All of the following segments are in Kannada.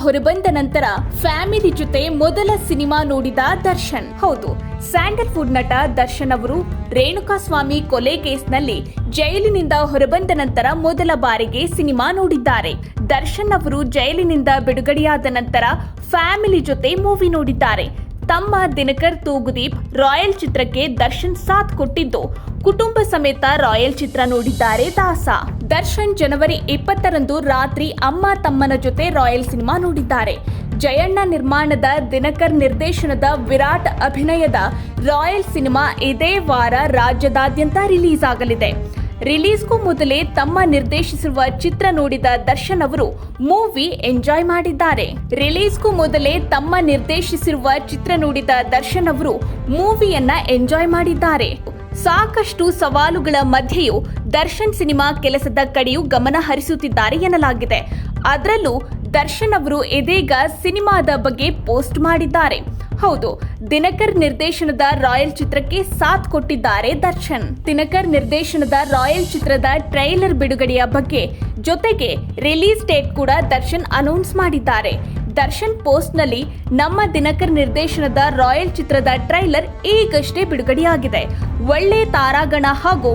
ಹೊರಬಂದ ನಂತರ ಫ್ಯಾಮಿಲಿ ಜೊತೆ ಮೊದಲ ಸಿನಿಮಾ ನೋಡಿದ ದರ್ಶನ್. ಹೌದು, ಸ್ಯಾಂಡಲ್ವುಡ್ ನಟ ದರ್ಶನ್ ಅವರು ರೇಣುಕಾಸ್ವಾಮಿ ಕೊಲೆ ಕೇಸ್ನಲ್ಲಿ ಜೈಲಿನಿಂದ ಹೊರಬಂದ ನಂತರ ಮೊದಲ ಬಾರಿಗೆ ಸಿನಿಮಾ ನೋಡಿದ್ದಾರೆ. ದರ್ಶನ್ ಅವರು ಜೈಲಿನಿಂದ ಬಿಡುಗಡೆಯಾದ ನಂತರ ಫ್ಯಾಮಿಲಿ ಜೊತೆ ಮೂವಿ ನೋಡಿದ್ದಾರೆ. ತಮ್ಮ ದಿನಕರ್ ತೂಗುದೀಪ್ ರಾಯಲ್ ಚಿತ್ರಕ್ಕೆ ದರ್ಶನ್ ಸಾಥ್ ಕೊಟ್ಟಿದ್ದು ಕುಟುಂಬ ಸಮೇತ ರಾಯಲ್ ಚಿತ್ರ ನೋಡಿದ್ದಾರೆ ದಾಸ. ದರ್ಶನ್ ಜನವರಿ 20ರಂದು ರಾತ್ರಿ ಅಮ್ಮ ತಮ್ಮನ ಜೊತೆ ರಾಯಲ್ ಸಿನಿಮಾ ನೋಡಿದ್ದಾರೆ. ಜಯಣ್ಣ ನಿರ್ಮಾಣದ ದಿನಕರ್ ನಿರ್ದೇಶನದ ವಿರಾಟ್ ಅಭಿನಯದ ರಾಯಲ್ ಸಿನಿಮಾ ಇದೇ ವಾರ ರಾಜ್ಯದಾದ್ಯಂತ ರಿಲೀಸ್ ಆಗಲಿದೆ. ರಿಲೀಸ್ಗೂ ಮೊದಲೇ ತಮ್ಮ ನಿರ್ದೇಶಿಸಿರುವ ಚಿತ್ರ ನೋಡಿದ ದರ್ಶನ್ ಅವರು ಮೂವಿ ಎಂಜಾಯ್ ಮಾಡಿದ್ದಾರೆ. ರಿಲೀಸ್ಗೂ ಮೊದಲೇ ತಮ್ಮ ನಿರ್ದೇಶಿಸಿರುವ ಚಿತ್ರ ನೋಡಿದ ದರ್ಶನ್ ಅವರು ಮೂವಿಯನ್ನ ಎಂಜಾಯ್ ಮಾಡಿದ್ದಾರೆ. ಸಾಕಷ್ಟು ಸವಾಲುಗಳ ಮಧ್ಯೆಯೂ ದರ್ಶನ್ ಸಿನಿಮಾ ಕೆಲಸದ ಕಡೆಯೂ ಗಮನ ಹರಿಸುತ್ತಿದ್ದಾರೆ ಎನ್ನಲಾಗಿದೆ. ಅದರಲ್ಲೂ ದರ್ಶನ್ ಅವರು ಇದೀಗ ಸಿನಿಮಾದ ಬಗ್ಗೆ ಪೋಸ್ಟ್ ಮಾಡಿದ್ದಾರೆ. ಹೌದು, ದಿನಕರ್ ನಿರ್ದೇಶನದ ರಾಯಲ್ ಚಿತ್ರಕ್ಕೆ ಸಾಥ್ ಕೊಟ್ಟಿದ್ದಾರೆ ದರ್ಶನ್. ದಿನಕರ್ ನಿರ್ದೇಶನದ ರಾಯಲ್ ಚಿತ್ರದ ಟ್ರೈಲರ್ ಬಿಡುಗಡೆಯ ಬಗ್ಗೆ ಜೊತೆಗೆ ರಿಲೀಸ್ ಡೇಟ್ ಕೂಡ ದರ್ಶನ್ ಅನೌನ್ಸ್ ಮಾಡಿದ್ದಾರೆ. ದರ್ಶನ್ ಪೋಸ್ಟ್ನಲ್ಲಿ ನಮ್ಮ ದಿನಕರ್ ನಿರ್ದೇಶನದ ರಾಯಲ್ ಚಿತ್ರದ ಟ್ರೈಲರ್ ಈಗಷ್ಟೇ ಬಿಡುಗಡೆಯಾಗಿದೆ. ಒಳ್ಳೆ ತಾರಾಗಣ ಹಾಗೂ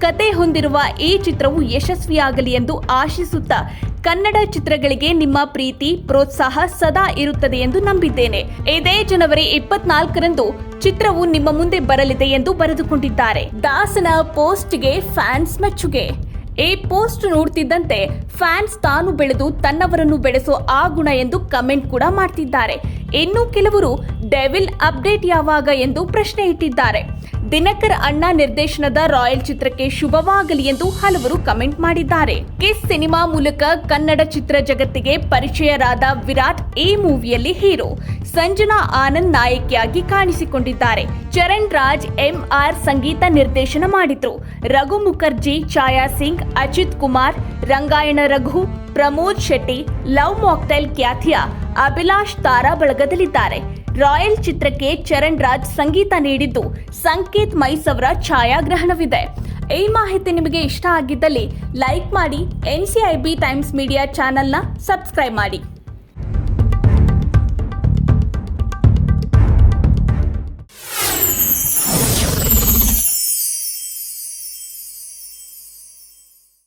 ಕತೆ ಹೊಂದಿರುವ ಈ ಚಿತ್ರವು ಯಶಸ್ವಿಯಾಗಲಿ ಎಂದು ಆಶಿಸುತ್ತಾ ಕನ್ನಡ ಚಿತ್ರಗಳಿಗೆ ನಿಮ್ಮ ಪ್ರೀತಿ ಪ್ರೋತ್ಸಾಹ ಸದಾ ಇರುತ್ತದೆ ಎಂದು ನಂಬಿದ್ದೇನೆ. ಇದೇ ಜನವರಿ 24ರಂದು ಚಿತ್ರವು ನಿಮ್ಮ ಮುಂದೆ ಬರಲಿದೆ ಎಂದು ಬರೆದುಕೊಂಡಿದ್ದಾರೆ. ದಾಸನ ಪೋಸ್ಟ್ಗೆ ಫ್ಯಾನ್ಸ್ ಮೆಚ್ಚುಗೆ. ಈ ಪೋಸ್ಟ್ ನೋಡ್ತಿದ್ದಂತೆ ಫ್ಯಾನ್ಸ್ ತಾನು ಬೆಳೆದು ತನ್ನವರನ್ನು ಬೆಳೆಸೋ ಆ ಗುಣ ಎಂದು ಕಮೆಂಟ್ ಕೂಡ ಮಾಡ್ತಿದ್ದಾರೆ. ಇನ್ನು ಕೆಲವರು ಡೆವಿಲ್ ಅಪ್ಡೇಟ್ ಯಾವಾಗ ಎಂದು ಪ್ರಶ್ನೆ ಇಟ್ಟಿದ್ದಾರೆ. ದಿನಕರ್ ಅಣ್ಣ ನಿರ್ದೇಶನದ ರಾಯಲ್ ಚಿತ್ರಕ್ಕೆ ಶುಭವಾಗಲಿ ಎಂದು ಹಲವರು ಕಮೆಂಟ್ ಮಾಡಿದ್ದಾರೆ. ಕಿಸ್ ಸಿನಿಮಾ ಮೂಲಕ ಕನ್ನಡ ಚಿತ್ರ ಜಗತ್ತಿಗೆ ಪರಿಚಯರಾದ ವಿರಾಟ್ ಈ ಮೂವಿಯಲ್ಲಿ ಹೀರೋ. ಸಂಜನಾ ಆನಂದ್ ನಾಯಕಿಯಾಗಿ ಕಾಣಿಸಿಕೊಂಡಿದ್ದಾರೆ. ಚರಣ್ ರಾಜ್ MR ಸಂಗೀತ ನಿರ್ದೇಶನ ಮಾಡಿದ್ರು. ರಘು ಮುಖರ್ಜಿ, ಛಾಯಾ ಸಿಂಗ್, ಅಜಿತ್ ಕುಮಾರ್, ರಂಗಾಯಣ ರಘು, ಪ್ರಮೋದ್ ಶೆಟ್ಟಿ, ಲವ್ ಮಾಕ್ಟೈಲ್ ಖ್ಯಾತಿಯ ಅಭಿಲಾಷ್ ತಾರಾ ಬಳಗದಲ್ಲಿದ್ದಾರೆ. ರಾಯಲ್ ಚಿತ್ರಕ್ಕೆ ಚರಣ್ ರಾಜ್ ಸಂಗೀತ ನೀಡಿದ್ದು ಸಂಕೇತ್ ಮೈಸ್ ಅವರ ಛಾಯಾಗ್ರಹಣವಿದೆ. ಈ ಮಾಹಿತಿ ನಿಮಗೆ ಇಷ್ಟ ಆಗಿದ್ದಲ್ಲಿ ಲೈಕ್ ಮಾಡಿ, NCIB ಟೈಮ್ಸ್ ಮೀಡಿಯಾ ಚಾನೆಲ್ನ ಸಬ್ಸ್ಕ್ರೈಬ್ ಮಾಡಿ.